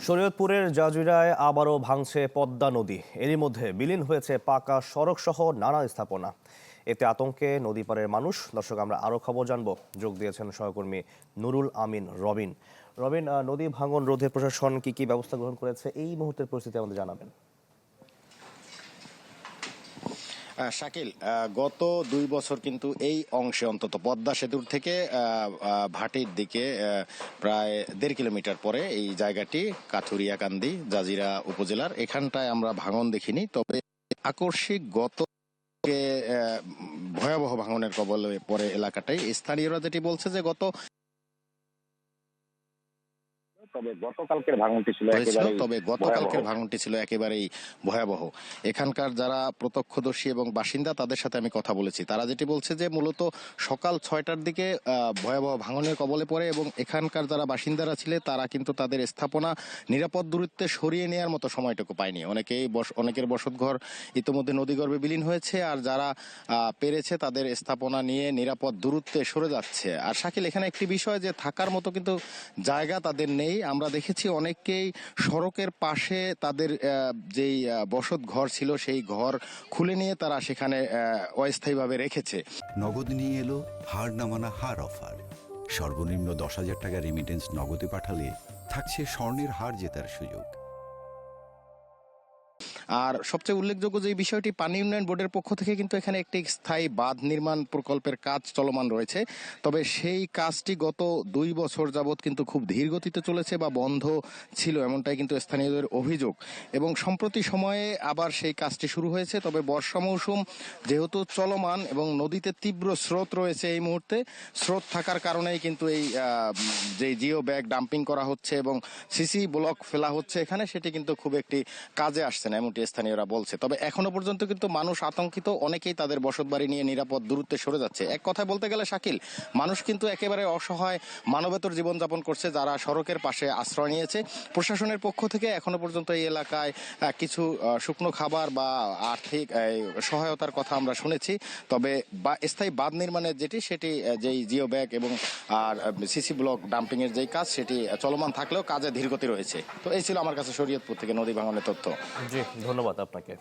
শরীয়তপুরের জাজিরায় আবারও ভাঙছে পদ্মা নদী। এরই মধ্যে বিলীন হয়েছে পাকা সড়ক সহ নানা স্থাপনা। এতে আতঙ্কে নদী পাড়ের মানুষ। দর্শক, আমরা আরও খবর জানবো। যোগ দিয়েছেন সহকর্মী নুরুল আমিন রবিন। রবিন, নদী ভাঙন রোধে প্রশাসন কি ব্যবস্থা গ্রহণ করেছে, এই মুহূর্তের পরিস্থিতি আমাদের জানাবেন। শাকিল, গত ২ বছর কিন্তু এই অংশে অন্তত পদ্মা সেতুর থেকে ভাটির দিকে প্রায় ১.৫ কিলোমিটার পরে এই জায়গাটি কাথুরিয়াকান্দি জাজিরা উপজেলার এখানটায় আমরা ভাঙন দেখিনি। তবে আকস্মিক গত ভয়াবহ ভাঙনের কবলে পড়ে এলাকাটাই। স্থানীয়রা যেটি বলছে যে তবে গতকালকের ভাঙনটি ছিল একেবারেই ভয়াবহ। এখানকার যারা প্রত্যক্ষদর্শী এবং বাসিন্দা তাদের সাথে আমি কথা বলেছি, তারা যেটি বলছে যে মূলত সকাল ৬টার দিকে ভয়াবহ ভাঙনের কবলে পড়ে এবং এখানকার যারা বাসিন্দারা ছিলেন তারা কিন্তু তাদের স্থাপনা নিরাপদ দূরত্বে সরিয়ে নেওয়ার মতো সময়টুকু পায়নি। অনেকের বসতঘর ইতিমধ্যে নদীগর্ভে বিলীন হয়েছে, আর যারা পেরেছে তাদের স্থাপনা নিয়ে নিরাপদ দূরত্বে সরে যাচ্ছে। আর শাকিল, এখানে একটি বিষয় যে থাকার মতো কিন্তু জায়গা তাদের নেই। আমরা দেখেছি অনেককেই সড়কের পাশে তাদের যেই বসত ঘর ছিল সেই ঘর খুলে নিয়ে তারা সেখানে অস্থায়ীভাবে রেখেছে। নগদ নিয়ে এলো হার না মানা হার অফার। সর্বনিম্ন ১০,০০০ টাকা রেমিটেন্স নগদে পাঠালে থাকছে স্বর্ণের হার জেতার সুযোগ। আর সবচেয়ে উল্লেখযোগ্য যে বিষয়টি, পানি উন্নয়ন বোর্ডের পক্ষ থেকে কিন্তু এখানে একটি স্থায়ী বাঁধ নির্মাণ প্রকল্পের কাজ চলমান রয়েছে। তবে সেই কাজটি গত ২ বছর যাবৎ কিন্তু খুব ধীর গতিতে চলেছে বা বন্ধ ছিল, এমনটাই কিন্তু স্থানীয়দের অভিযোগ। এবং সম্প্রতি সময়ে আবার সেই কাজটি শুরু হয়েছে। তবে বর্ষা মৌসুম যেহেতু চলমান এবং নদীতে তীব্র স্রোত রয়েছে, এই মুহূর্তে স্রোত থাকার কারণেই কিন্তু এই যে জিও ব্যাগ ডাম্পিং করা হচ্ছে এবং সিসি ব্লক ফেলা হচ্ছে এখানে, সেটি কিন্তু খুব একটি কাজে আসছে না এমনটি স্থানীয়রা বলছে। তবে এখনো পর্যন্ত কিন্তু মানুষ আতঙ্কিত, অনেকেই তাদের বসতবাড়ি নিয়ে নিরাপদ দূরত্বে সরে যাচ্ছে। এক কথায় বলতে গেলে শাকিল, মানুষ কিন্তু একেবারে অসহায় মানবেতর জীবনযাপন করছে যারা সড়কের পাশে আশ্রয় নিয়েছে। প্রশাসনের পক্ষ থেকে এখনো পর্যন্ত এই এলাকায় কিছু শুকনো খাবার বা আর্থিক সহায়তার কথা আমরা শুনেছি। তবে স্থায়ী বাঁধ নির্মাণের সেটি যেই জিও ব্যাগ এবং আর সিসি ব্লক ডাম্পিং এর যেই কাজ সেটি চলমান থাকলেও কাজে ধীরগতি রয়েছে। তো এই ছিল আমার কাছে শরীয়তপুর থেকে নদী ভাঙনের তথ্য। জি, ধন্যবাদ আপনাকে।